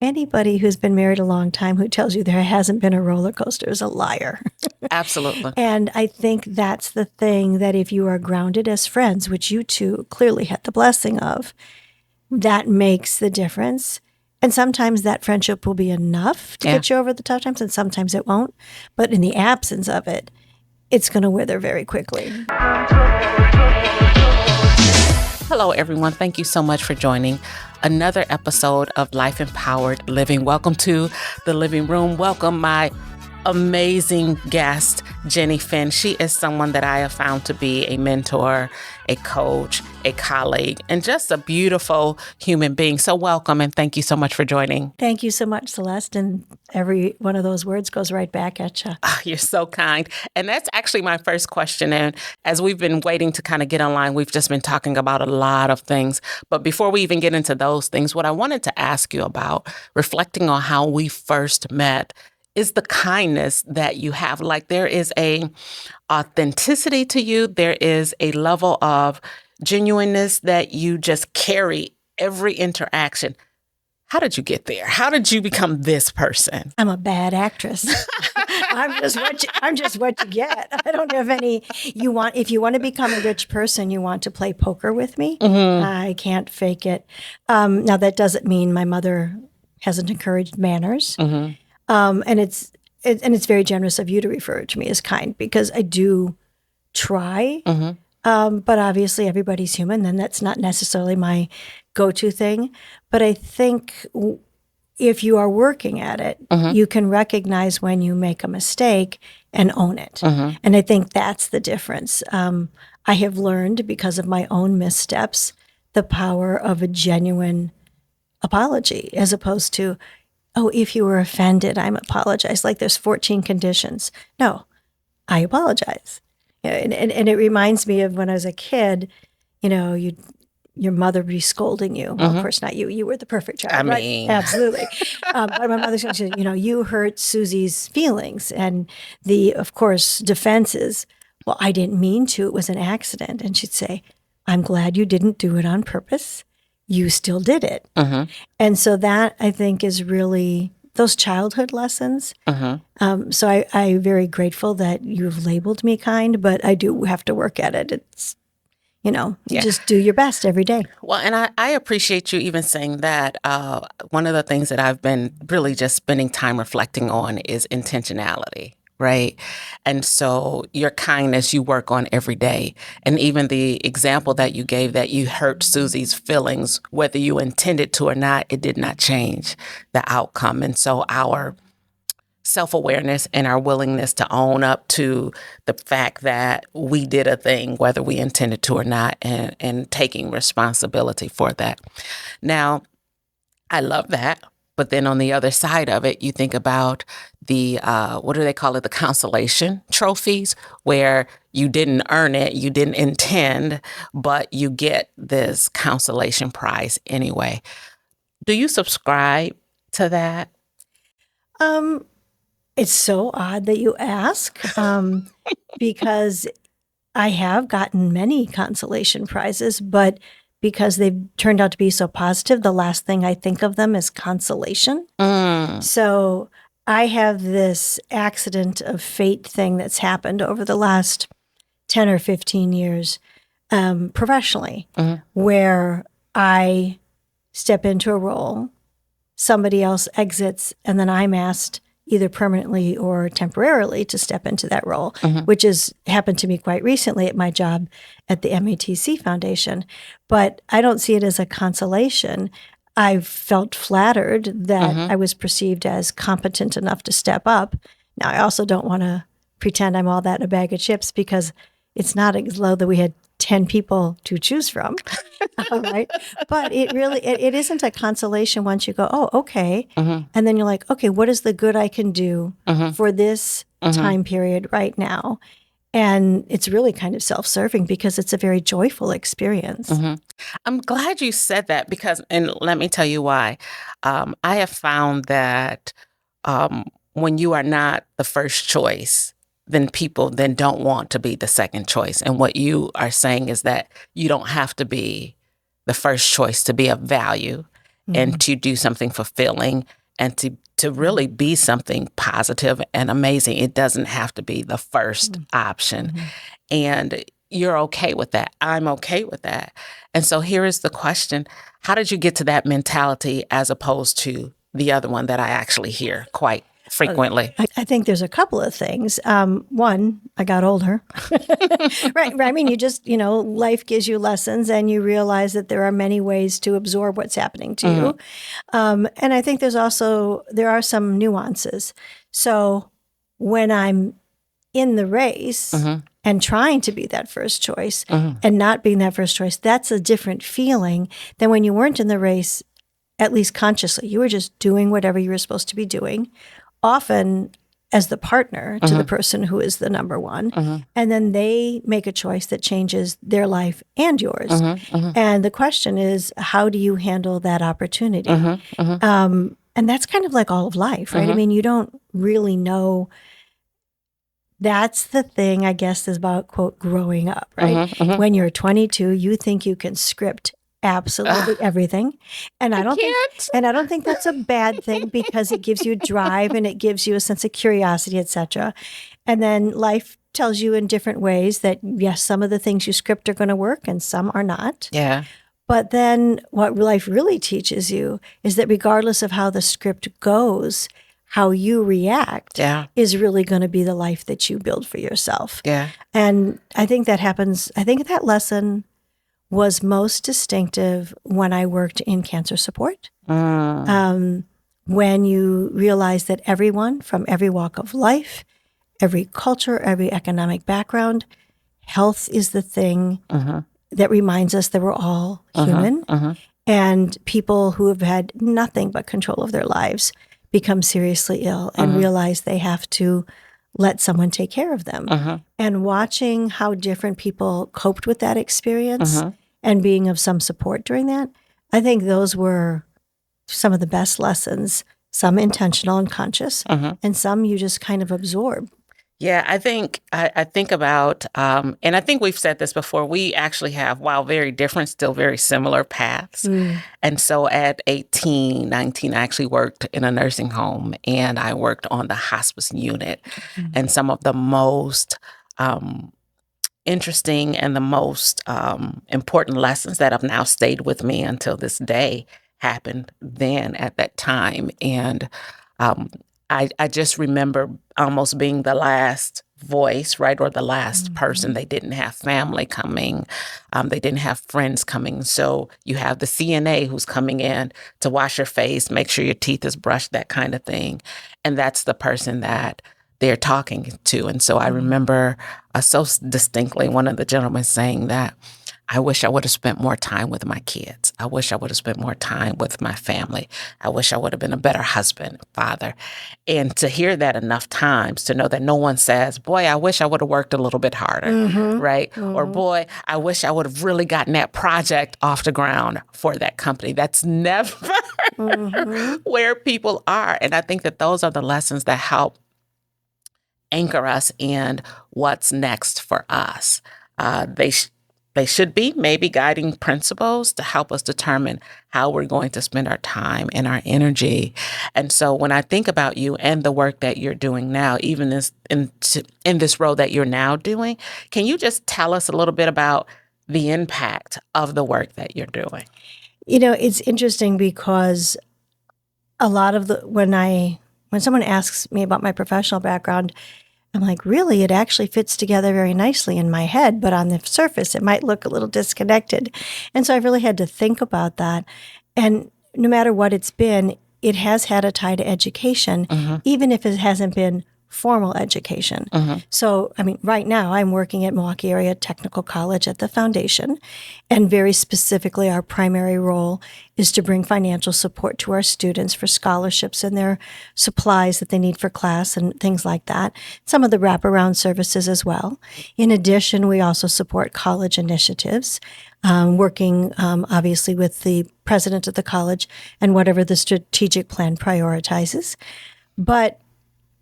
anybody who's been married a long time who tells you there hasn't been a roller coaster is a liar. Absolutely. And I think that's the thing, that if you are grounded as friends, which you two clearly had the blessing of, that makes the difference. And sometimes that friendship will be enough to get you over the tough times, and sometimes it won't. But in the absence of it, it's going to wither very quickly. Hello, everyone. Thank you so much for joining another episode of Life Empowered Living. Welcome to the living room. Welcome my amazing guest, Ginny Finn. She is someone that I have found to be a mentor, a coach, a colleague, and just a beautiful human being. So welcome, and thank you so much for joining. Thank you so much, Celeste. And every one of those words goes right back at you. Oh, you're so kind. And that's actually my first question. And as we've been waiting to kind of get online, we've just been talking about a lot of things. But before we even get into those things, what I wanted to ask you about, reflecting on how we first met, is the kindness that you have. Like, there is a authenticity to you. There is a level of genuineness that you just carry every interaction. How did you get there? How did you become this person? I'm a bad actress. I'm just what you get. I don't have any. If you want to become a rich person, you want to play poker with me. Mm-hmm. I can't fake it. Now that doesn't mean my mother hasn't encouraged manners. Mm-hmm. And it's very generous of you to refer to me as kind, because I do try. Mm-hmm. But obviously everybody's human, and that's not necessarily my go-to thing. But I think if you are working at it, mm-hmm. you can recognize when you make a mistake and own it. Mm-hmm. And I think that's the difference. I have learned, because of my own missteps, the power of a genuine apology, as opposed to, oh, if you were offended, I'm apologize. Like there's 14 conditions. No, I apologize. And it reminds me of when I was a kid, your mother would be scolding you. Well, of course not you. You were the perfect child, right? Absolutely. But my mother said, you hurt Susie's feelings. And of course, defense is, well, I didn't mean to. It was an accident. And she'd say, I'm glad you didn't do it on purpose. You still did it. Mm-hmm. And so that, I think, is really those childhood lessons. Mm-hmm. So I'm very grateful that you've labeled me kind, but I do have to work at it. It's, just do your best every day. Well, and I appreciate you even saying that. One of the things that I've been really just spending time reflecting on is intentionality. Right. And so your kindness, you work on every day. And even the example that you gave, that you hurt Susie's feelings, whether you intended to or not, it did not change the outcome. And so our self-awareness and our willingness to own up to the fact that we did a thing, whether we intended to or not, and taking responsibility for that. Now, I love that. But then on the other side of it, you think about the, what do they call it? The consolation trophies, where you didn't earn it, you didn't intend, but you get this consolation prize anyway. Do you subscribe to that? It's so odd that you ask, because I have gotten many consolation prizes, but because they've turned out to be so positive, the last thing I think of them is consolation. So I have this accident of fate thing that's happened over the last 10 or 15 years professionally, where I step into a role, somebody else exits, and then I'm asked either permanently or temporarily to step into that role, which has happened to me quite recently at my job at the MATC Foundation. But I don't see it as a consolation. I've felt flattered that I was perceived as competent enough to step up. Now, I also don't want to pretend I'm all that in a bag of chips, because it's not as though that we had 10 people to choose from, right? But it really, it isn't a consolation once you go, oh, okay. And then you're like, okay, what is the good I can do for this time period right now? And it's really kind of self-serving, because it's a very joyful experience. I'm glad you said that, because, and let me tell you why. I have found that when you are not the first choice, then people then don't want to be the second choice. And what you are saying is that you don't have to be the first choice to be of value. and to do something fulfilling and to really be something positive and amazing. It doesn't have to be the first option. And you're okay with that. I'm okay with that. And so here is the question. How did you get to that mentality as opposed to the other one that I actually hear quite frequently? I think there's a couple of things. One, I got older. Right. I mean, you just, life gives you lessons and you realize that there are many ways to absorb what's happening to you. And I think there are some nuances. So when I'm in the race and trying to be that first choice and not being that first choice, that's a different feeling than when you weren't in the race, at least consciously. You were just doing whatever you were supposed to be doing, often as the partner to the person who is the number one. And then they make a choice that changes their life and yours. And the question is, how do you handle that opportunity? And that's kind of like all of life, right? I mean, you don't really know. That's the thing, I guess, is about, quote, growing up, right? When you're 22, you think you can script absolutely everything. And I don't think that's a bad thing because it gives you drive and it gives you a sense of curiosity, etc. And then life tells you in different ways that, yes, some of the things you script are going to work and some are not. Yeah. But then what life really teaches you is that regardless of how the script goes, how you react is really going to be the life that you build for yourself. Yeah. And I think that happens. I think that lesson was most distinctive when I worked in cancer support. When you realize that everyone from every walk of life, every culture, every economic background, health is the thing that reminds us that we're all human. And people who have had nothing but control of their lives become seriously ill and realize they have to let someone take care of them. And watching how different people coped with that experience and being of some support during that, I think those were some of the best lessons, some intentional and conscious, and some you just kind of absorb. Yeah, I think about, and I think we've said this before, we actually have, while very different, still very similar paths. And so at 18, 19, I actually worked in a nursing home and I worked on the hospice unit. And some of the most interesting and the most important lessons that have now stayed with me until this day happened then at that time. And I just remember almost being the last voice, right, or the last person. They didn't have family coming. They didn't have friends coming. So you have the CNA who's coming in to wash your face, make sure your teeth is brushed, that kind of thing. And that's the person that they're talking to. And so I remember so distinctly one of the gentlemen saying that, I wish I would have spent more time with my kids. I wish I would have spent more time with my family. I wish I would have been a better husband, father. And to hear that enough times, to know that no one says, boy, I wish I would have worked a little bit harder, right? Or boy, I wish I would have really gotten that project off the ground for that company. That's never where people are. And I think that those are the lessons that help anchor us in what's next for us. They should be maybe guiding principles to help us determine how we're going to spend our time and our energy. And so when I think about you and the work that you're doing now, even in this role that you're now doing, can you just tell us a little bit about the impact of the work that you're doing? It's interesting because a lot of when someone asks me about my professional background, I'm like, really, it actually fits together very nicely in my head, but on the surface, it might look a little disconnected. And so I've really had to think about that. And no matter what it's been, it has had a tie to education, even if it hasn't been formal education. So, right now I'm working at Milwaukee Area Technical College at the foundation. And very specifically, our primary role is to bring financial support to our students for scholarships and their supplies that they need for class and things like that. Some of the wraparound services as well. In addition, we also support college initiatives, working obviously with the president of the college and whatever the strategic plan prioritizes. But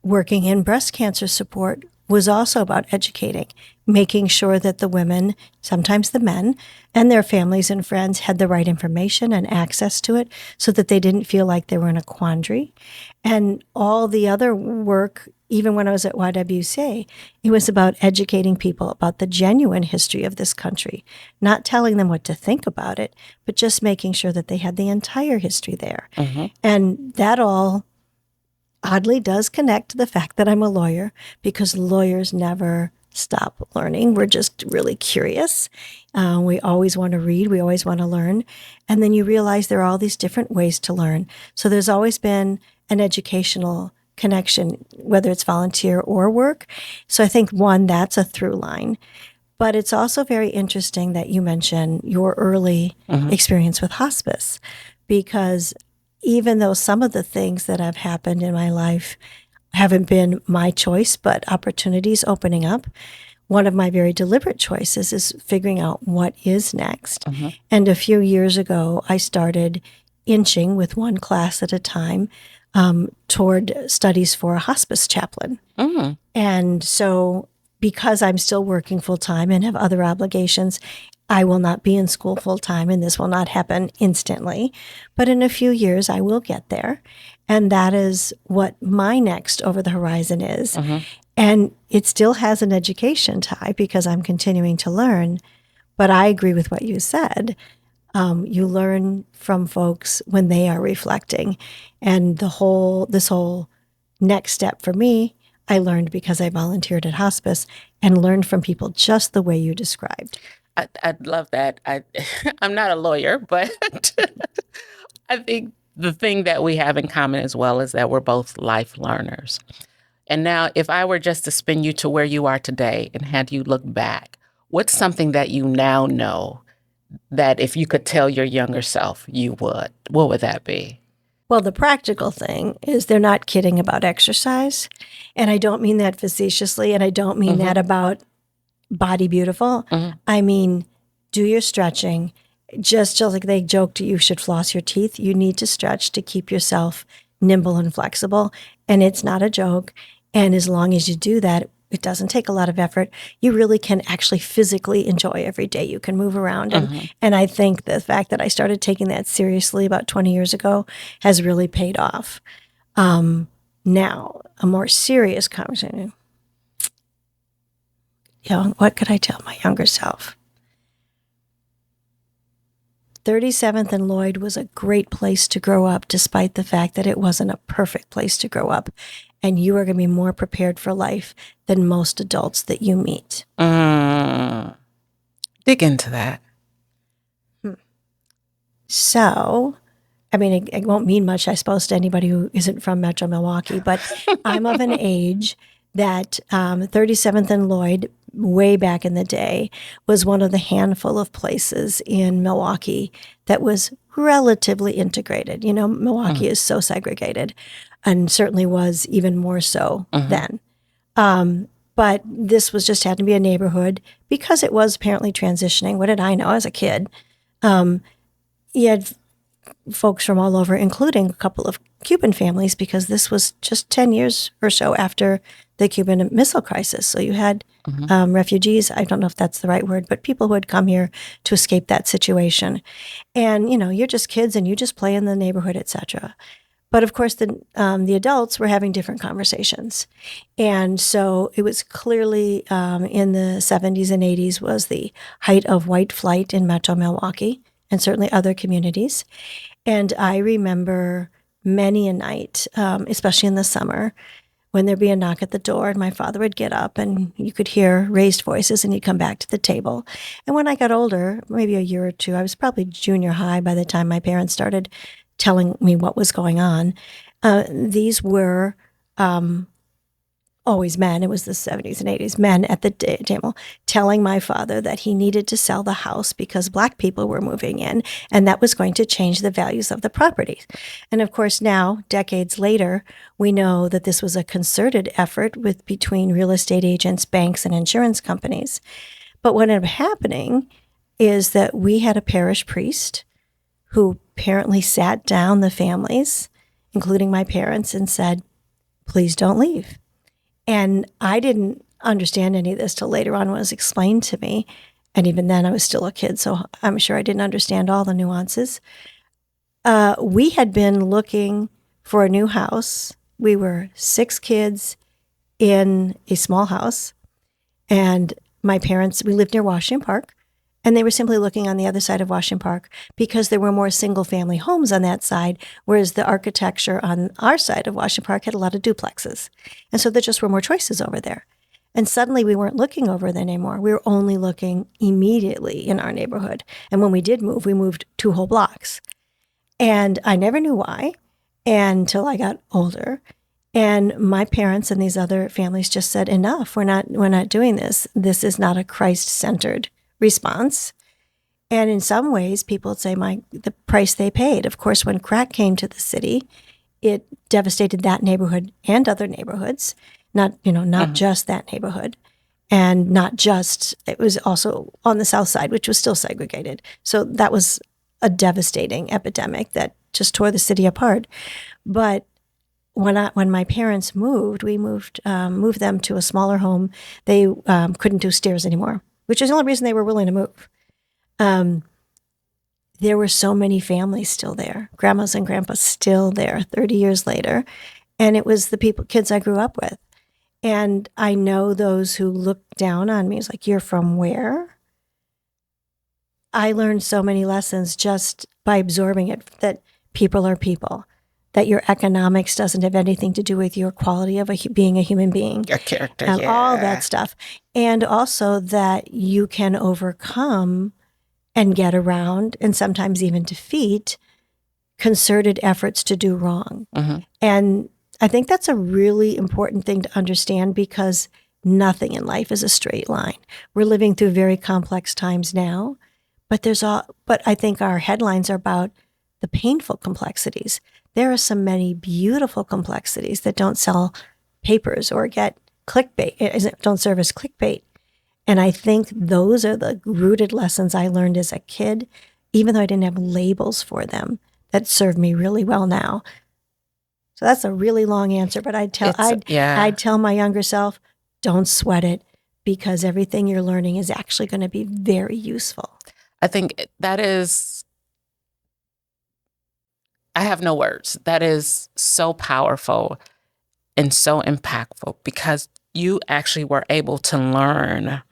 working in breast cancer support was also about educating making sure that the women, sometimes the men, and their families and friends had the right information and access to it so that they didn't feel like they were in a quandary. And all the other work, even when I was at YWCA, it was about educating people about the genuine history of this country, not telling them what to think about it, but just making sure that they had the entire history there. And that all oddly does connect to the fact that I'm a lawyer, because lawyers never stop learning. We're just really curious. We always want to read. We always want to learn. And then you realize there are all these different ways to learn. So there's always been an educational connection, whether it's volunteer or work. So I think, one, that's a through line. But it's also very interesting that you mention your early experience with hospice, because even though some of the things that have happened in my life haven't been my choice, but opportunities opening up, one of my very deliberate choices is figuring out what is next. And a few years ago, I started inching with one class at a time toward studies for a hospice chaplain. And so because I'm still working full time and have other obligations, I will not be in school full time, and this will not happen instantly. But in a few years, I will get there. And that is what my next over the horizon is. And it still has an education tie because I'm continuing to learn. But I agree with what you said. You learn from folks when they are reflecting. And this whole next step for me, I learned because I volunteered at hospice and learned from people just the way you described. I love that. I'm not a lawyer, but I think the thing that we have in common as well is that we're both life learners. And now, if I were just to spin you to where you are today and had you look back, what's something that you now know that if you could tell your younger self, you would? What would that be? Well, the practical thing is they're not kidding about exercise. And I don't mean that facetiously, and I don't mean that about body beautiful. I mean, do your stretching. Just like they joked you should floss your teeth, you need to stretch to keep yourself nimble and flexible. And it's not a joke. And as long as you do that, it doesn't take a lot of effort. You really can actually physically enjoy every day. You can move around. And I think the fact that I started taking that seriously about 20 years ago has really paid off. Now, a more serious conversation. What could I tell my younger self? 37th and Lloyd was a great place to grow up, despite the fact that it wasn't a perfect place to grow up. And you are going to be more prepared for life than most adults that you meet. Dig into that. So, I mean, it won't mean much, I suppose, to anybody who isn't from Metro Milwaukee, but I'm of an age that 37th and Lloyd, way back in the day, was one of the handful of places in Milwaukee that was relatively integrated. You know, Milwaukee is so segregated, and certainly was even more so then. But this was just had to be a neighborhood because it was apparently transitioning. What did I know as a kid? You had folks from all over, including a couple of Cuban families, because this was just 10 years or so after the Cuban Missile Crisis. So you had refugees, I don't know if that's the right word, but people who had come here to escape that situation. And, you know, you're just kids and you just play in the neighborhood, etc. But of course, the adults were having different conversations. And so it was clearly in the 70s and 80s was the height of white flight in Metro Milwaukee and certainly other communities. And I remember many a night, especially in the summer, when there'd be a knock at the door and my father would get up and you could hear raised voices and he'd come back to the table. And when I got older, maybe a year or two, I was probably junior high by the time my parents started telling me what was going on. These were always men. It was the 70s and 80s, men at the table telling my father that he needed to sell the house because Black people were moving in, and that was going to change the values of the property. And of course, now, decades later, we know that this was a concerted effort between real estate agents, banks, and insurance companies. But what ended up happening is that we had a parish priest who apparently sat down the families, including my parents, and said, "Please don't leave." And I didn't understand any of this till later on when it was explained to me. And even then I was still a kid, so I'm sure I didn't understand all the nuances. We had been looking for a new house. We were 6 kids in a small house. And my parents, we lived near Washington Park, and they were simply looking on the other side of Washington Park because there were more single-family homes on that side, whereas the architecture on our side of Washington Park had a lot of duplexes. And so there just were more choices over there. And suddenly we weren't looking over there anymore. We were only looking immediately in our neighborhood. And when we did move, we moved 2 whole blocks. And I never knew why until I got older. And my parents and these other families just said, enough, we're not doing this. This is not a Christ-centered response. And in some ways, people would say the price they paid. Of course, when crack came to the city, it devastated that neighborhood and other neighborhoods, not just that neighborhood. And it was also on the south side, which was still segregated. So that was a devastating epidemic that just tore the city apart. But when my parents moved, we moved them to a smaller home. They couldn't do stairs anymore, which is the only reason they were willing to move. There were so many families still there, grandmas and grandpas still there 30 years later. And it was the kids I grew up with. And I know those who looked down on me. It's like, you're from where? I learned so many lessons just by absorbing it, that people are people, that your economics doesn't have anything to do with your quality of being a human being. Your character, all that stuff. And also that you can overcome and get around and sometimes even defeat concerted efforts to do wrong. Mm-hmm. And I think that's a really important thing to understand, because nothing in life is a straight line. We're living through very complex times now, but I think our headlines are about the painful complexities. There are so many beautiful complexities that don't sell papers or get clickbait, don't serve as clickbait. And I think those are the rooted lessons I learned as a kid, even though I didn't have labels for them, that serve me really well now. So that's a really long answer, but I'd tell my younger self, don't sweat it, because everything you're learning is actually going to be very useful. I think I have no words. That is so powerful and so impactful, because you actually were able to learn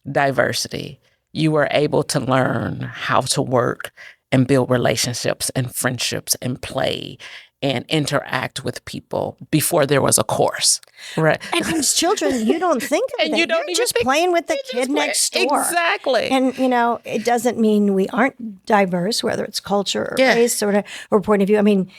diversity. You were able to learn how to work and build relationships and friendships and play and interact with people before there was a course, right? And as children, you don't think of that. You're just playing with the kid next door. Exactly. And, it doesn't mean we aren't diverse, whether it's culture or race or point of view. I mean,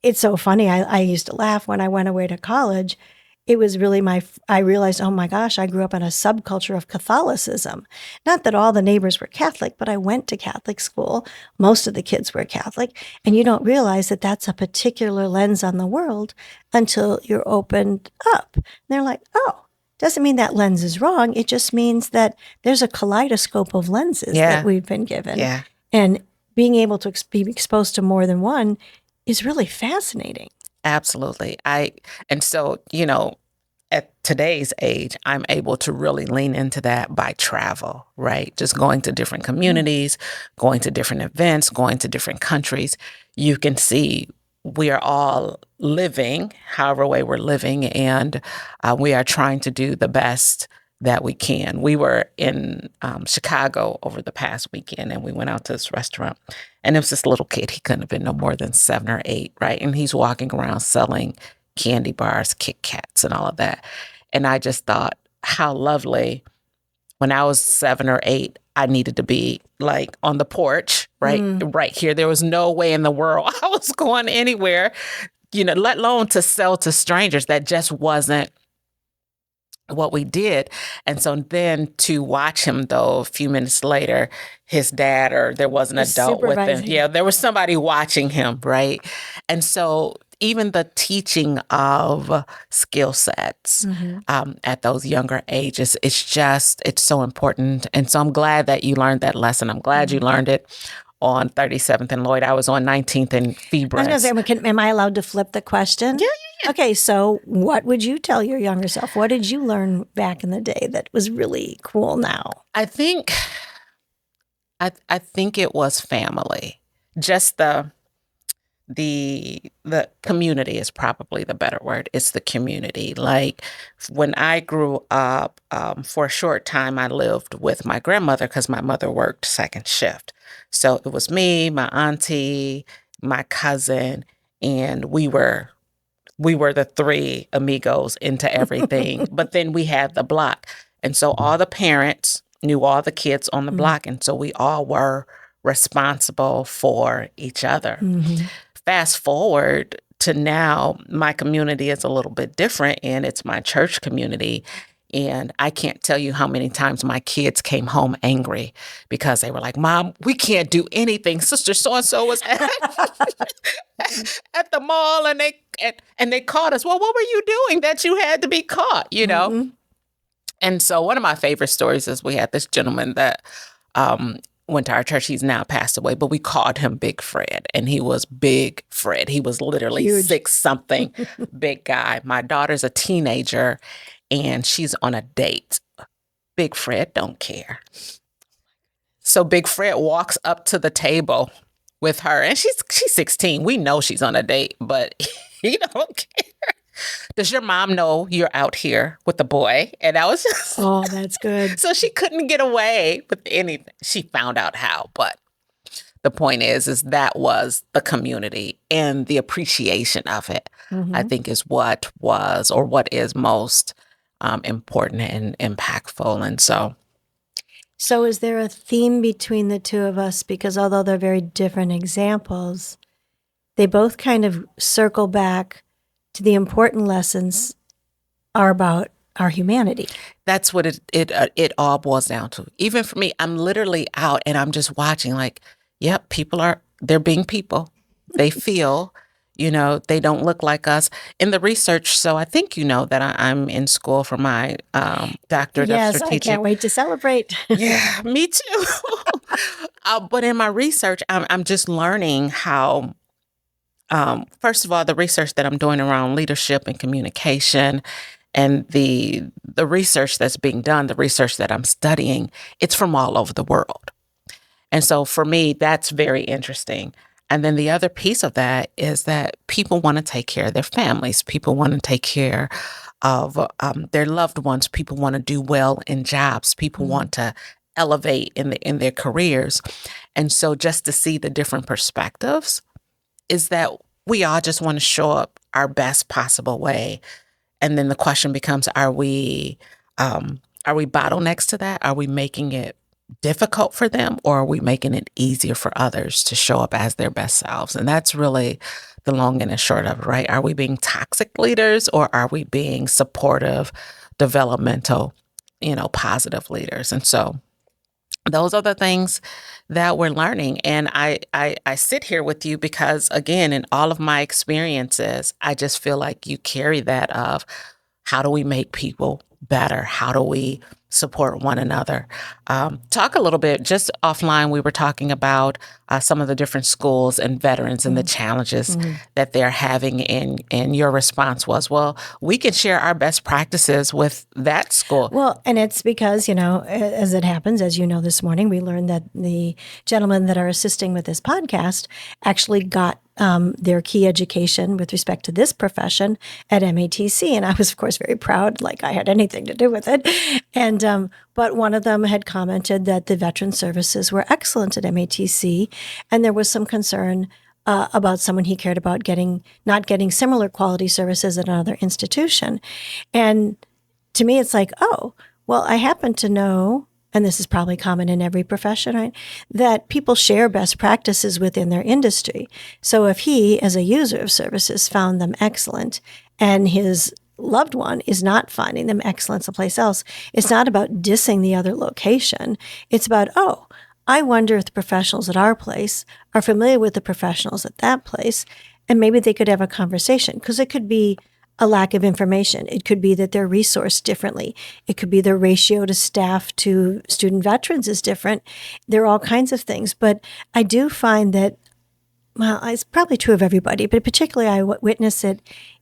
it's so funny. I used to laugh when I went away to college. It was really I realized, oh my gosh, I grew up in a subculture of Catholicism. Not that all the neighbors were Catholic, but I went to Catholic school. Most of the kids were Catholic. And you don't realize that that's a particular lens on the world until you're opened up. And they're like, oh, doesn't mean that lens is wrong. It just means that there's a kaleidoscope of lenses that we've been given. Yeah. And being able to be exposed to more than one is really fascinating. Absolutely. And so, at today's age, I'm able to really lean into that by travel, right? Just going to different communities, going to different events, going to different countries. You can see we are all living however way we're living, and we are trying to do the best that we can. We were in Chicago over the past weekend, and we went out to this restaurant, and it was this little kid. He couldn't have been no more than 7 or 8, right? And he's walking around selling candy bars, Kit Kats, and all of that. And I just thought, how lovely. When I was 7 or 8, I needed to be like on the porch, right? Right here. There was no way in the world I was going anywhere, let alone to sell to strangers. That just wasn't what we did. And so then to watch him, though, a few minutes later, his dad, or there was an adult with him. Yeah, there was somebody watching him, right? And so even the teaching of skill sets at those younger ages, it's so important. And so I'm glad that you learned that lesson. I'm glad you learned it on 37th and Lloyd. I was on 19th and Febres. I was going to say, am I allowed to flip the question? Yeah. Okay, so what would you tell your younger self? What did you learn back in the day that was really cool now? I think it was family. Just the community is probably the better word. It's the community. Like when I grew up, for a short time, I lived with my grandmother because my mother worked second shift. So it was me, my auntie, my cousin, and we were the three amigos into everything. But then we had the block. And so all the parents knew all the kids on the block. And so we all were responsible for each other. Fast forward to now, my community is a little bit different, and it's my church community. And I can't tell you how many times my kids came home angry because they were like, Mom, we can't do anything. Sister so-and-so was at the mall and they caught us. Well, what were you doing that you had to be caught, you know? And so one of my favorite stories is we had this gentleman that went to our church. He's now passed away, but we called him Big Fred, and he was Big Fred. He was literally Huge. 6-something, big guy. My daughter's a teenager, and she's on a date. Big Fred don't care. So Big Fred walks up to the table with her, and she's 16. We know she's on a date, but he don't care. Does your mom know you're out here with the boy? And I was just... Oh, that's good. So she couldn't get away with anything. She found out how, but the point is that was the community, and the appreciation of it, I think, is what was or what is most important and impactful. And So is there a theme between the two of us? Because although they're very different examples, they both kind of circle back to the important lessons are about our humanity. that's what it all boils down to. Even for me, I'm literally out and I'm just watching like, yep, they're being people. They feel, they don't look like us. In the research, so I think that I'm in school for my doctorate of strategic. Yes, I can't wait to celebrate. Yeah, me too. But in my research, I'm just learning how, first of all, the research that I'm doing around leadership and communication, and the research that's being done, the research that I'm studying, it's from all over the world. And so for me, that's very interesting. And then the other piece of that is that people want to take care of their families. People want to take care of their loved ones. People want to do well in jobs. People want to elevate in their careers. And so just to see the different perspectives is that we all just want to show up our best possible way. And then the question becomes, are we bottlenecks to that? Are we making it difficult for them, or are we making it easier for others to show up as their best selves? And that's really the long and the short of it, right? Are we being toxic leaders, or are we being supportive, developmental, positive leaders? And so those are the things that we're learning. And I sit here with you because, again, in all of my experiences, I just feel like you carry that of how do we make people better? How do we support one another? Talk a little bit, just offline, we were talking about some of the different schools and veterans and the challenges that they're having. And your response was, well, we can share our best practices with that school. Well, and it's because, as it happens, as you know, this morning, we learned that the gentlemen that are assisting with this podcast actually got their key education with respect to this profession at MATC. And I was, of course, very proud, like I had anything to do with it. And but one of them had commented that the veteran services were excellent at MATC, and there was some concern about someone he cared about not getting similar quality services at another institution. And to me, it's like, oh, well, I happen to know, and this is probably common in every profession, right, that people share best practices within their industry. So if he, as a user of services, found them excellent, and his loved one is not finding them excellent someplace else, it's not about dissing the other location. It's about, oh, I wonder if the professionals at our place are familiar with the professionals at that place, and maybe they could have a conversation, because it could be a lack of information. It could be that they're resourced differently. It could be the ratio to staff to student veterans is different. There are all kinds of things. But I do find that, well, it's probably true of everybody, but particularly I witness it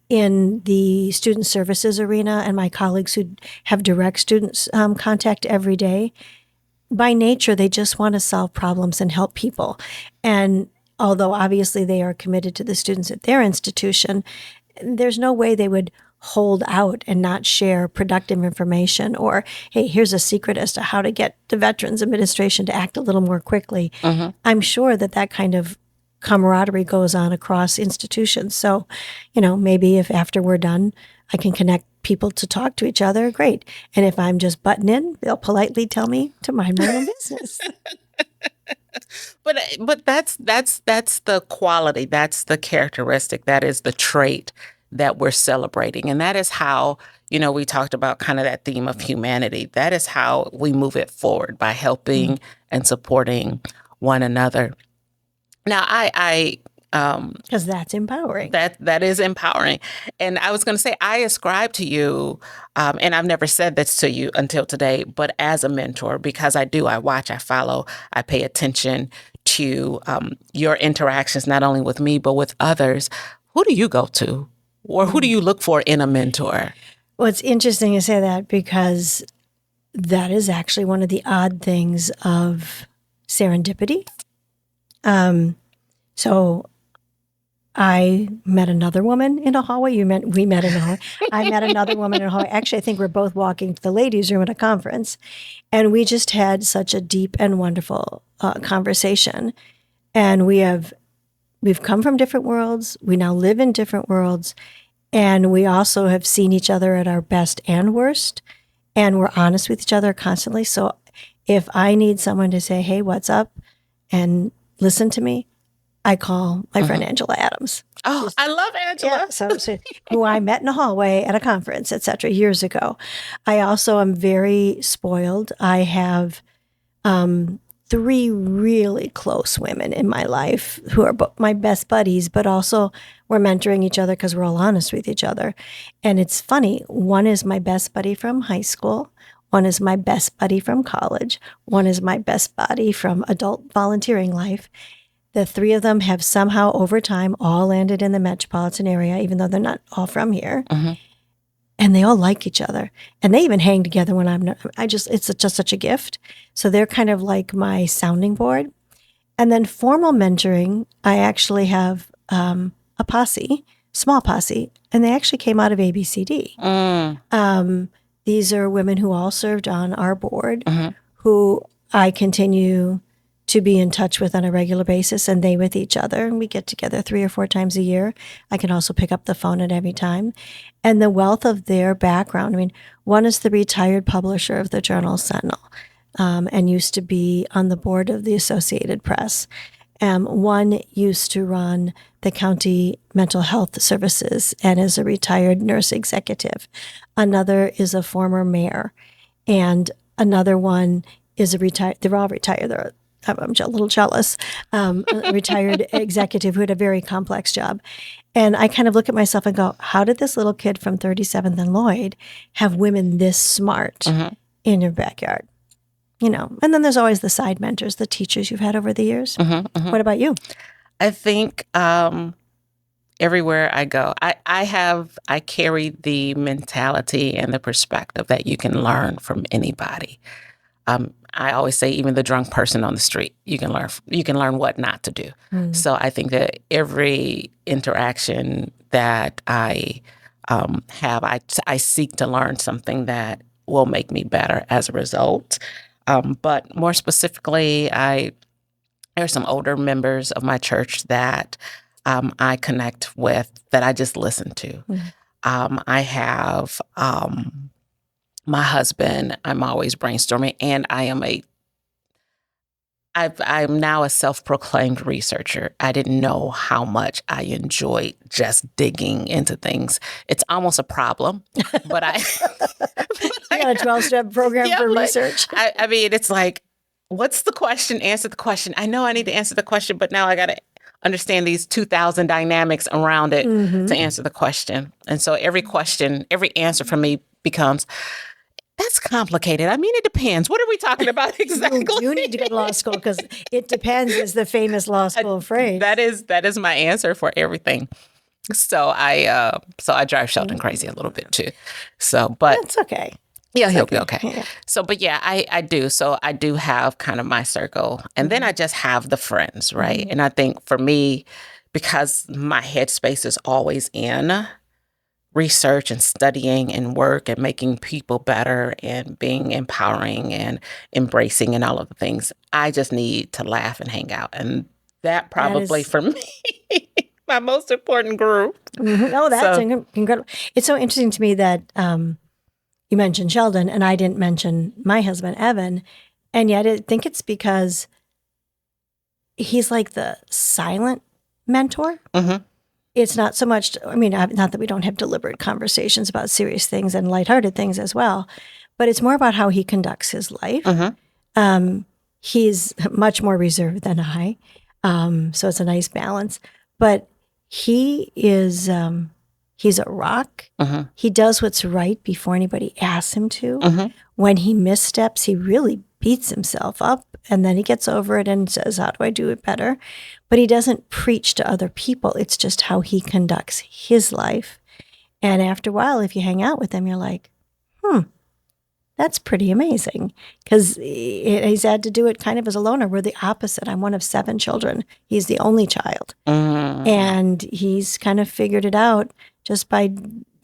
in the student services arena and my colleagues who have direct students contact every day, by nature, they just want to solve problems and help people. And although obviously they are committed to the students at their institution, there's no way they would hold out and not share productive information or, hey, here's a secret as to how to get the Veterans Administration to act a little more quickly. I'm sure that kind of camaraderie goes on across institutions. So, maybe if after we're done, I can connect people to talk to each other, great. And if I'm just butting in, they'll politely tell me to mind my own business. But that's the quality, that's the characteristic, that is the trait that we're celebrating. And that is how, we talked about kind of that theme of humanity. That is how we move it forward, by helping and supporting one another. Now, because that's empowering. That is empowering. And I was going to say, I ascribe to you, and I've never said this to you until today, but as a mentor, because I watch, I follow, I pay attention to your interactions, not only with me, but with others. Who do you go to, or who do you look for in a mentor? Well, it's interesting to say that, because that is actually one of the odd things of serendipity. So I met another woman in a hallway. We met in a hallway. I met another woman in a hallway. Actually, I think we're both walking to the ladies' room at a conference, and we just had such a deep and wonderful conversation. And we've come from different worlds. We now live in different worlds, and we also have seen each other at our best and worst, and we're honest with each other constantly. So if I need someone to say, "Hey, what's up?" and listen to me, I call my friend Angela Adams. Oh, I love Angela. Yeah, so who I met in a hallway at a conference, et cetera, years ago. I also am very spoiled. I have 3 really close women in my life who are my best buddies, but also we're mentoring each other because we're all honest with each other. And it's funny. One is my best buddy from high school. One is my best buddy from college. One is my best buddy from adult volunteering life. The 3 of them have somehow over time all landed in the metropolitan area, even though they're not all from here. And they all like each other. And they even hang together when it's just such a gift. So they're kind of like my sounding board. And then formal mentoring, I actually have a posse, small posse, and they actually came out of ABCD. These are women who all served on our board, who I continue to be in touch with on a regular basis, and they with each other. And we get together 3 or 4 times a year. I can also pick up the phone at every time. And the wealth of their background. I mean, one is the retired publisher of the Journal Sentinel, and used to be on the board of the Associated Press. One used to run the county mental health services and is a retired nurse executive. Another is a former mayor. And another one is they're all retired. I'm a little jealous, a retired executive who had a very complex job. And I kind of look at myself and go, how did this little kid from 37th and Lloyd have women this smart in your backyard? And then there's always the side mentors, the teachers you've had over the years. What about you? I think everywhere I go, I carry the mentality and the perspective that you can learn from anybody. I always say, even the drunk person on the street, you can learn what not to do. So I think that every interaction that I have, I seek to learn something that will make me better as a result. But more specifically, there are some older members of my church that I connect with, that I just listen to. I have my husband. I'm always brainstorming, and I'm now a self-proclaimed researcher. I didn't know how much I enjoyed just digging into things. It's almost a problem, but You got a 12-step program for research. I mean, it's like, what's the question? Answer the question. I know I need to answer the question, but now I got to understand these 2,000 dynamics around it to answer the question. And so every answer from me becomes, that's complicated. I mean, it depends. What are we talking about exactly? You need to go to law school, because it depends is the famous law school phrase. That is my answer for everything. So I drive Sheldon crazy a little bit too. So, but That's okay. yeah, It's he'll be okay. Yeah. So, but yeah, I do. So I do have kind of my circle. And then I just have the friends, right? And I think for me, because my headspace is always in research and studying and work and making people better and being empowering and embracing and all of the things, I just need to laugh and hang out. And that probably for me, my most important group. Oh, that's incredible. It's so interesting to me that you mentioned Sheldon and I didn't mention my husband, Evan. And yet I think it's because he's like the silent mentor. Mm-hmm. It's not so much, I mean, not that we don't have deliberate conversations about serious things and lighthearted things as well, but it's more about how he conducts his life. Mm-hmm. He's much more reserved than I. So it's a nice balance. But he is, he's a rock. Mm-hmm. He does what's right before anybody asks him to. Mm-hmm. When he missteps, he really beats himself up and then he gets over it and says, how do I do it better? But he doesn't preach to other people. It's just how he conducts his life. And after a while, if you hang out with him, you're like, that's pretty amazing. Because he's had to do it kind of as a loner. We're the opposite. I'm one of 7 children. He's the only child. Mm-hmm. And he's kind of figured it out just by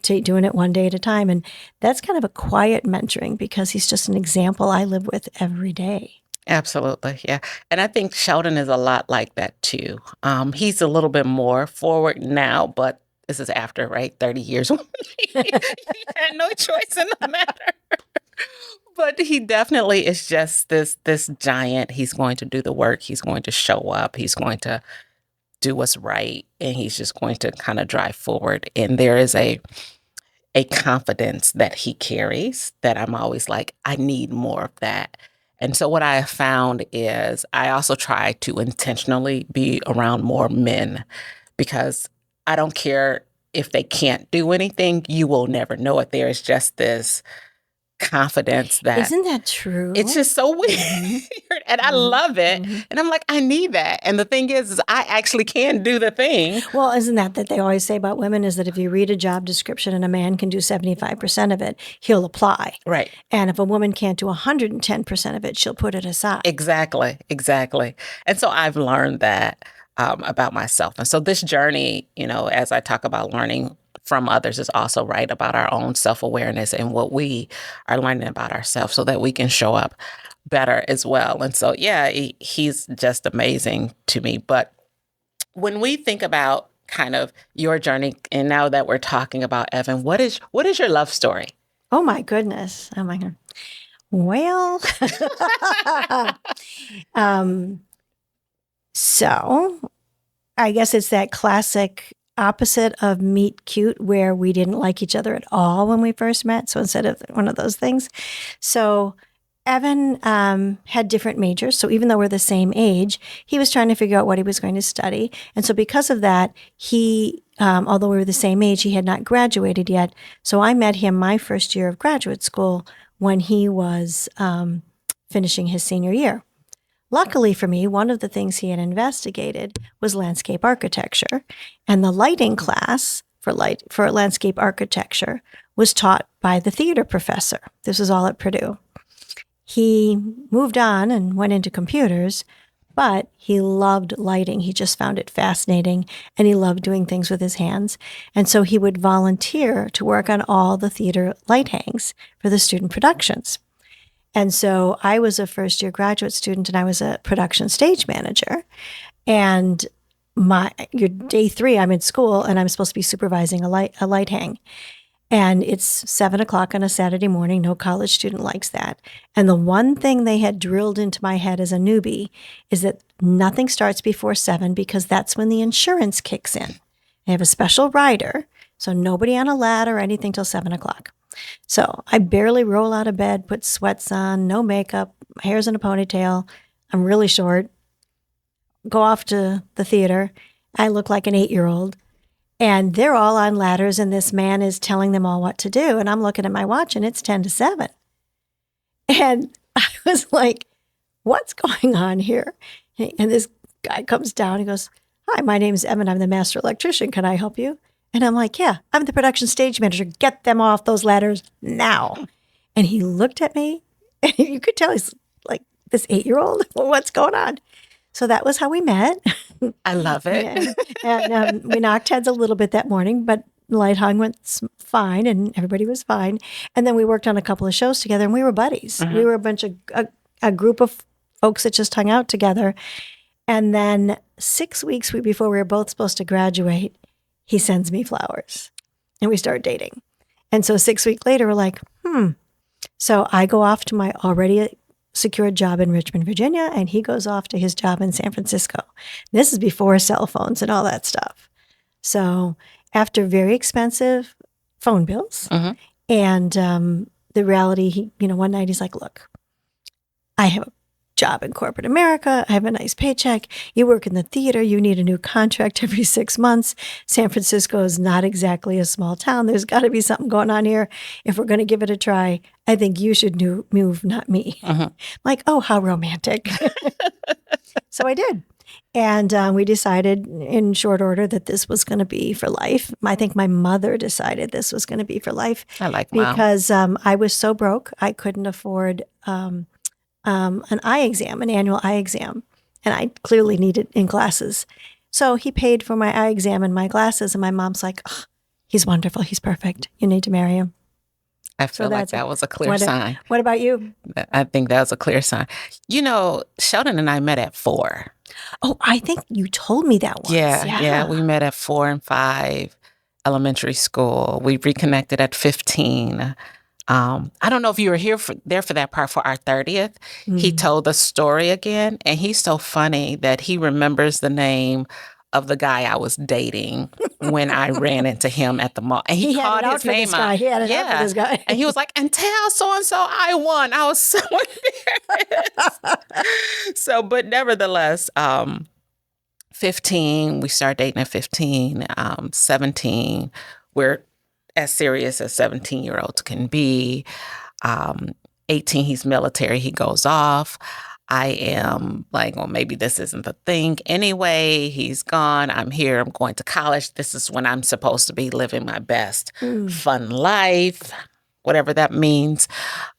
doing it one day at a time. And that's kind of a quiet mentoring because he's just an example I live with every day. Absolutely. Yeah. And I think Sheldon is a lot like that too. He's a little bit more forward now, but this is after, right? 30 years. He had no choice in the matter. But he definitely is just this giant. He's going to do the work. He's going to show up. He's going to do what's right. And he's just going to kind of drive forward. And there is a confidence that he carries that I'm always like, I need more of that. And so what I have found is I also try to intentionally be around more men because I don't care if they can't do anything, you will never know it. There is just this confidence that Isn't that true? it's just so weird and I love it. And I'm like, I need that. And the thing is I actually can do the thing. Well, isn't that they always say about women is that if you read a job description and a man can do 75% of it, he'll apply. Right. And if a woman can't do 110% of it, she'll put it aside. Exactly. And so I've learned that about myself. And so this journey, as I talk about learning from others is also right about our own self-awareness and what we are learning about ourselves so that we can show up better as well. And so, yeah, he's just amazing to me. But when we think about kind of your journey, and now that we're talking about Evan, what is your love story? Oh, my goodness. Oh, my God. Well, so I guess it's that classic opposite of meet cute where we didn't like each other at all when we first met. So instead of one of those things. So Evan had different majors. So even though we're the same age, he was trying to figure out what he was going to study. And so because of that, he, although we were the same age, he had not graduated yet. So I met him my first year of graduate school when he was finishing his senior year. Luckily for me, one of the things he had investigated was landscape architecture, and the lighting class for landscape architecture was taught by the theater professor. This was all at Purdue. He moved on and went into computers, but he loved lighting. He just found it fascinating, and he loved doing things with his hands. And so he would volunteer to work on all the theater light hangs for the student productions. And so I was a first-year graduate student, and I was a production stage manager. And day 3, I'm in school, and I'm supposed to be supervising a light hang. And it's 7:00 on a Saturday morning. No college student likes that. And the one thing they had drilled into my head as a newbie is that nothing starts before 7 because that's when the insurance kicks in. They have a special rider, so nobody on a ladder or anything till 7:00. So I barely roll out of bed, put sweats on, no makeup, my hair's in a ponytail. I'm really short. Go off to the theater. I look like an 8-year-old. And they're all on ladders, and this man is telling them all what to do. And I'm looking at my watch, and it's 10 to 7. And I was like, what's going on here? And this guy comes down and goes, hi, my name is Evan. I'm the master electrician. Can I help you? And I'm like, yeah, I'm the production stage manager. Get them off those ladders now. And he looked at me, and you could tell he's like, this 8-year-old, what's going on? So that was how we met. I love it. And we knocked heads a little bit that morning, but light hung went fine, and everybody was fine. And then we worked on a couple of shows together, and we were buddies. We were a group of folks that just hung out together. And then 6 weeks before we were both supposed to graduate, he sends me flowers, and we start dating. And so 6 weeks later, we're like, So I go off to my already secured job in Richmond, Virginia, and he goes off to his job in San Francisco. This is before cell phones and all that stuff. So after very expensive phone bills and the reality, one night he's like, look, I have a job in corporate America. I have a nice paycheck. You work in the theater. You need a new contract every 6 months. San Francisco is not exactly a small town. There's got to be something going on here. If we're going to give it a try, I think you should move, not me. Like, oh, how romantic. So I did. And we decided in short order that this was going to be for life. I think my mother decided this was going to be for life. I like Mom. Because I was so broke, I couldn't afford an eye exam, an annual eye exam. And I clearly needed in glasses. So he paid for my eye exam and my glasses. And my mom's like, oh, he's wonderful. He's perfect. You need to marry him. I feel like that was a clear sign. What about you? I think that was a clear sign. Sheldon and I met at 4. Oh, I think you told me that once. Yeah. We met at 4 and 5 elementary school. We reconnected at 15. I don't know if you were there for that part for our 30th. He told the story again, and he's so funny that he remembers the name of the guy I was dating when I ran into him at the mall. And he called his name out. He had it out for this guy. And he was like, and tell so-and-so I won. I was so embarrassed. But nevertheless, 15, we started dating at 15. 17, we're as serious as 17-year-olds can be. 18, he's military. He goes off. I am like, well, maybe this isn't the thing. Anyway, he's gone. I'm here. I'm going to college. This is when I'm supposed to be living my best fun life, whatever that means.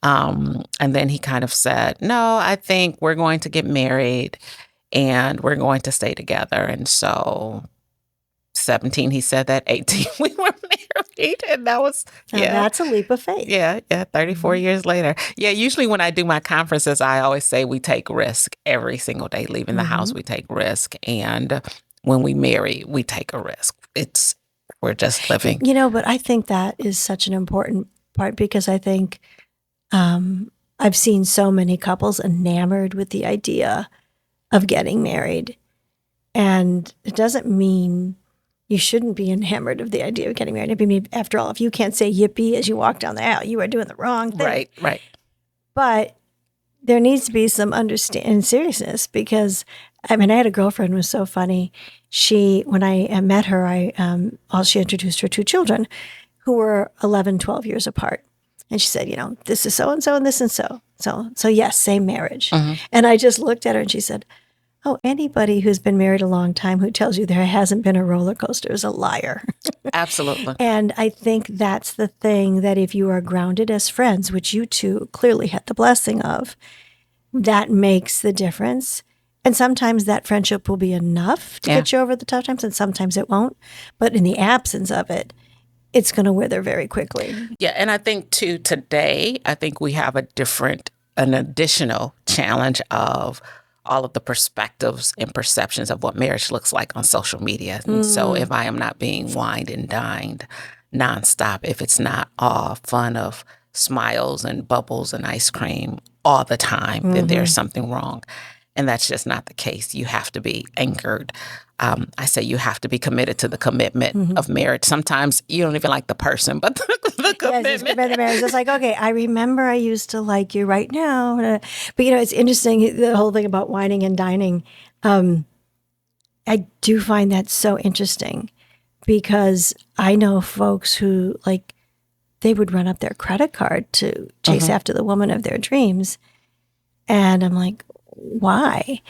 And then he kind of said, no, I think we're going to get married and we're going to stay together. And so 17, he said that. 18, we were married. And that was, that's a leap of faith. Yeah, 34 years later. Yeah, usually when I do my conferences, I always say we take risk every single day. Leaving the house, we take risk. And when we marry, we take a risk. We're just living. But I think that is such an important part because I think I've seen so many couples enamored with the idea of getting married. And it doesn't mean you shouldn't be enamored of the idea of getting married. I mean, after all, if you can't say yippee as you walk down the aisle, you are doing the wrong thing. Right. But there needs to be some understanding and seriousness because, I had a girlfriend who was so funny. When I met her, she introduced her 2 children who were 11, 12 years apart. And she said, this is so-and-so and this and so. So yes, same marriage. And I just looked at her and she said, oh, anybody who's been married a long time who tells you there hasn't been a roller coaster is a liar. Absolutely. And I think that's the thing that if you are grounded as friends, which you two clearly had the blessing of, that makes the difference. And sometimes that friendship will be enough to get you over the tough times, and sometimes it won't. But in the absence of it, it's going to wither very quickly. Yeah, and I think, too, today, I think we have an additional challenge of all of the perspectives and perceptions of what marriage looks like on social media. And so if I am not being wined and dined nonstop, if it's not all fun of smiles and bubbles and ice cream all the time, then there's something wrong. And that's just not the case. You have to be anchored. I say you have to be committed to the commitment of marriage. Sometimes you don't even like the person, but the commitment. Yes, it's committed to marriage. It's like, okay, I remember I used to like you right now. But, it's interesting, the whole thing about whining and dining. I do find that so interesting because I know folks who, they would run up their credit card to chase after the woman of their dreams. And I'm like, why?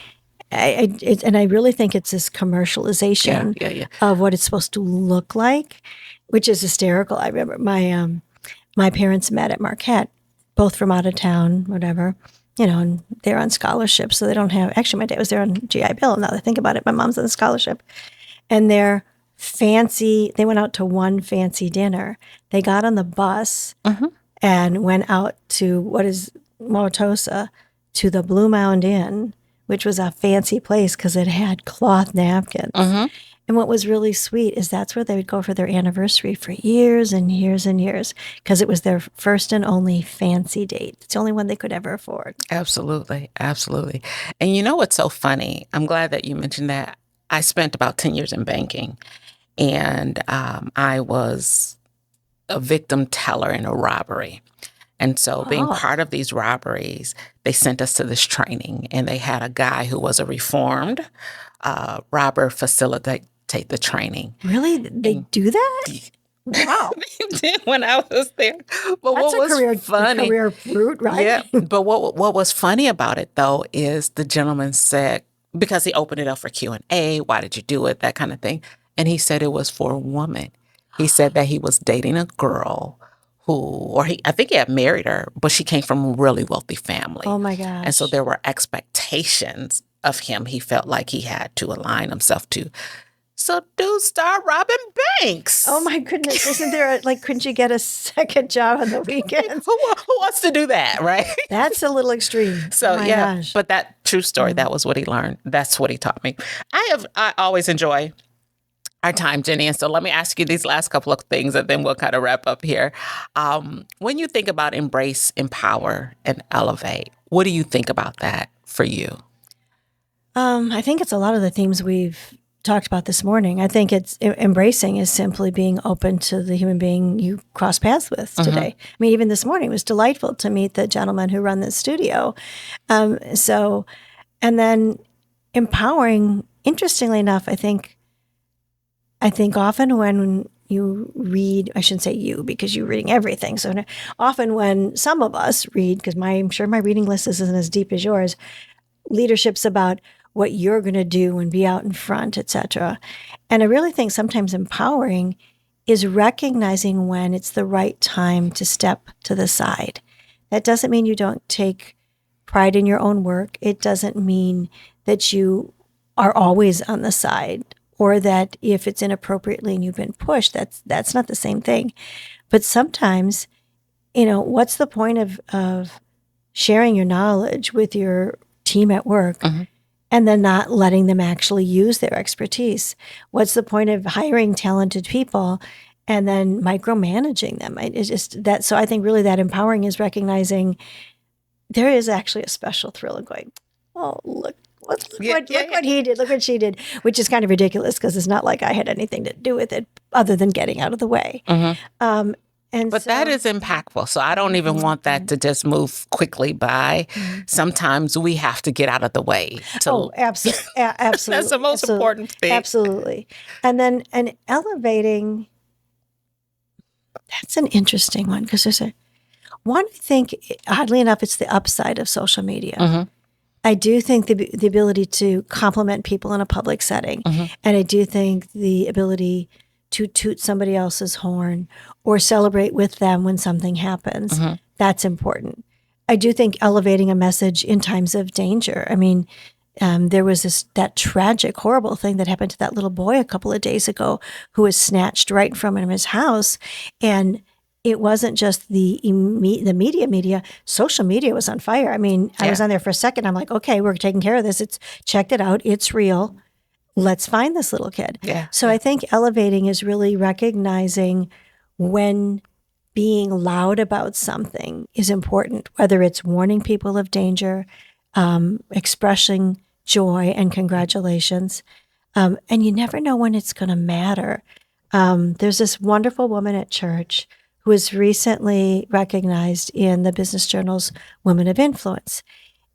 and I really think it's this commercialization of what it's supposed to look like, which is hysterical. I remember my parents met at Marquette, both from out of town, whatever, and they're on scholarship, so they don't have. Actually, my dad was there on GI Bill. Now that I think about it, my mom's on scholarship, and they're fancy. They went out to one fancy dinner. They got on the bus and went out to what is Wauwatosa, to the Blue Mound Inn, which was a fancy place because it had cloth napkins. And what was really sweet is that's where they would go for their anniversary for years and years and years, because it was their first and only fancy date. It's the only one they could ever afford. Absolutely. Absolutely. And you know what's so funny? I'm glad that you mentioned that. I spent about 10 years in banking, and I was a victim teller in a robbery. And so being part of these robberies, they sent us to this training, and they had a guy who was a reformed robber facilitate the training. Really? They do that? Wow. They did when I was there. But That's what was funny, career fruit, right? Yeah. But what was funny about it, though, is the gentleman said, because he opened it up for Q&A, why did you do it, that kind of thing. And he said it was for a woman. He said that he was dating a girl I think he had married her, but she came from a really wealthy family. Oh my gosh. And so there were expectations of him he felt like he had to align himself to. So dude started robbing banks. Oh my goodness. Isn't there couldn't you get a second job on the weekends? Who wants to do that, right? That's a little extreme. So Gosh. But that true story, that was what he learned. That's what he taught me. I always enjoy our time, Ginny. And so let me ask you these last couple of things, and then we'll kind of wrap up here. When you think about embrace, empower, and elevate, what do you think about that for you? I think it's a lot of the themes we've talked about this morning. I think it's embracing is simply being open to the human being you cross paths with today. I mean, even this morning it was delightful to meet the gentleman who run this studio. And then empowering, interestingly enough, I think often when you read, I shouldn't say you because you're reading everything. So often when some of us read, because I'm sure my reading list isn't as deep as yours, leadership's about what you're going to do and be out in front, et cetera. And I really think sometimes empowering is recognizing when it's the right time to step to the side. That doesn't mean you don't take pride in your own work. It doesn't mean that you are always on the side, or that if it's inappropriately and you've been pushed, that's not the same thing. But sometimes, what's the point of sharing your knowledge with your team at work and then not letting them actually use their expertise? What's the point of hiring talented people and then micromanaging them? It's just that. So I think really that empowering is recognizing there is actually a special thrill in going, oh, look what he did, look what she did, which is kind of ridiculous because it's not like I had anything to do with it other than getting out of the way. But that is impactful. So I don't even want that to just move quickly by. Sometimes we have to get out of the way. Absolutely. That's the most important thing. Absolutely. And elevating, that's an interesting one because I think, oddly enough, it's the upside of social media. I do think the ability to compliment people in a public setting, and I do think the ability to toot somebody else's horn or celebrate with them when something happens, that's important. I do think elevating a message in times of danger. I mean, there was that tragic, horrible thing that happened to that little boy a couple of days ago who was snatched right from his house, and it wasn't just the media. Social media was on fire. I mean, I was on there for a second. I'm like, okay, we're taking care of this. Checked it out. It's real. Let's find this little kid. So I think elevating is really recognizing when being loud about something is important, whether it's warning people of danger, expressing joy and congratulations. And you never know when it's going to matter. There's this wonderful woman at church who was recently recognized in the Business Journal's Women of Influence.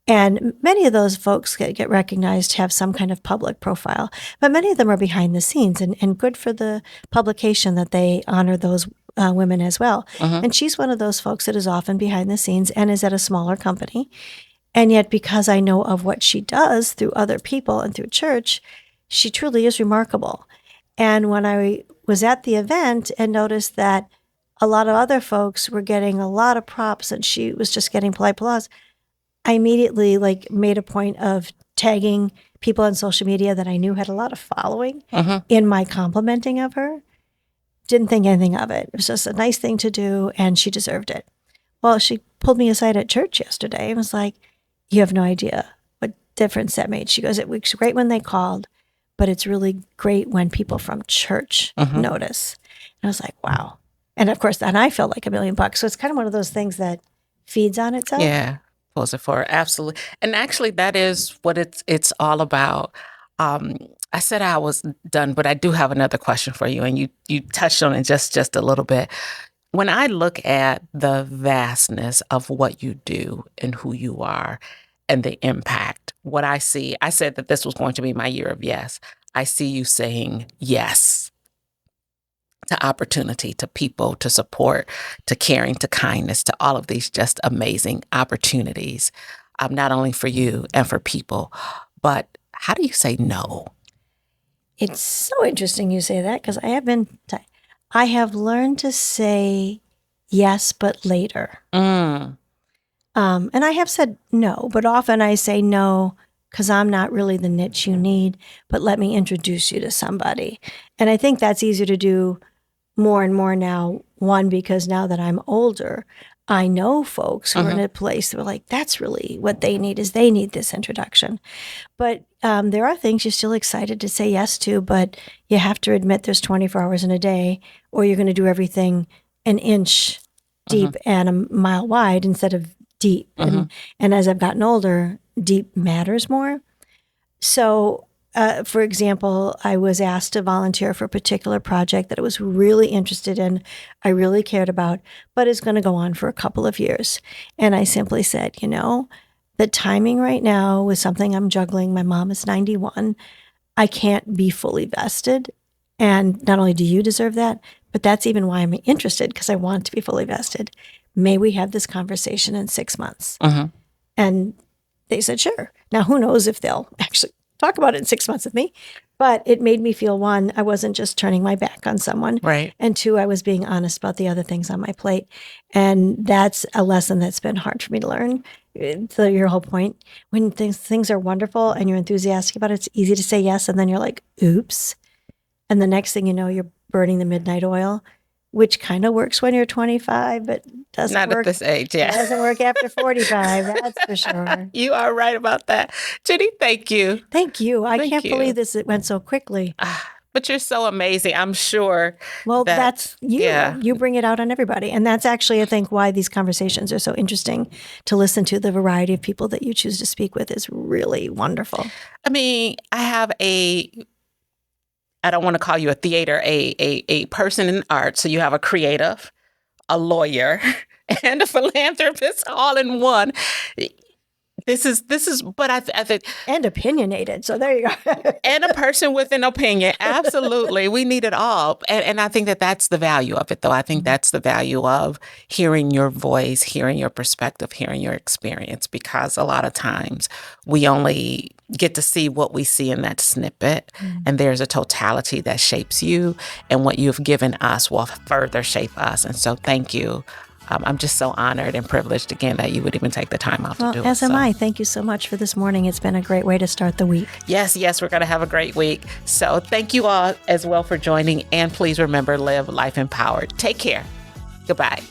And many of those folks get recognized have some kind of public profile, but many of them are behind the scenes, and good for the publication that they honor those women as well. And she's one of those folks that is often behind the scenes and is at a smaller company. And yet, because I know of what she does through other people and through church, she truly is remarkable. And when I was at the event and noticed that a lot of other folks were getting a lot of props and she was just getting polite applause, I immediately made a point of tagging people on social media that I knew had a lot of following in my complimenting of her. Didn't think anything of it. It was just a nice thing to do, and she deserved it. Well, she pulled me aside at church yesterday and was like, you have no idea what difference that made. She goes, it was great when they called, but it's really great when people from church notice. And I was like, wow. And of course, then I felt like $1 million. So it's kind of one of those things that feeds on itself. Yeah. Pulls it forward. Absolutely. And actually, that is what it's all about. I said I was done, but I do have another question for you. And you touched on it just a little bit. When I look at the vastness of what you do and who you are and the impact, what I see, I said that this was going to be my year of yes. I see you saying yes to opportunity, to people, to support, to caring, to kindness, to all of these just amazing opportunities, not only for you and for people, but how do you say no? It's so interesting you say that, because I have learned to say yes, but later. And I have said no, but often I say no because I'm not really the niche you need, but let me introduce you to somebody. And I think that's easier to do more and more now. One, because now that I'm older, I know folks who are in a place that are like, that's really what they need, is they need this introduction. But there are things you're still excited to say yes to, but you have to admit there's 24 hours in a day, or you're going to do everything an inch deep and a mile wide instead of deep. And as I've gotten older, deep matters more. So, for example, I was asked to volunteer for a particular project that I was really interested in, I really cared about, but is going to go on for a couple of years. And I simply said, the timing right now with something I'm juggling, my mom is 91, I can't be fully vested. And not only do you deserve that, but that's even why I'm interested, because I want to be fully vested. May we have this conversation in 6 months? And they said, sure. Now, who knows if they'll actually talk about it in 6 months with me. But it made me feel, one, I wasn't just turning my back on someone. Right. And two, I was being honest about the other things on my plate. And that's a lesson that's been hard for me to learn. So your whole point, when things are wonderful and you're enthusiastic about it, it's easy to say yes. And then you're like, oops. And the next thing you know, you're burning the midnight oil, which kind of works when you're 25, but doesn't Not work. at this age, yeah. Doesn't work after 45, that's for sure. You are right about that. Ginny, thank you. Thank you. I can't you. believe it went so quickly. But you're so amazing. I'm sure. Well, that's you. Yeah. You bring it out on everybody. And that's actually, I think, why these conversations are so interesting to listen to. The variety of people that you choose to speak with is really wonderful. I mean, I have I don't want to call you a theater, a person in art. So you have a creative, a lawyer, and a philanthropist all in one. This is, but I think. And opinionated. So there you go. And a person with an opinion. Absolutely. We need it all. And I think that that's the value of it, though. I think that's the value of hearing your voice, hearing your perspective, hearing your experience, because a lot of times we only get to see what we see in that snippet. And there's a totality that shapes you, and what you've given us will further shape us. And so thank you. I'm just so honored and privileged again that you would even take the time out to do it. As am I. Thank you so much for this morning. It's been a great way to start the week. Yes, we're going to have a great week. So thank you all as well for joining. And please remember, live life empowered. Take care. Goodbye.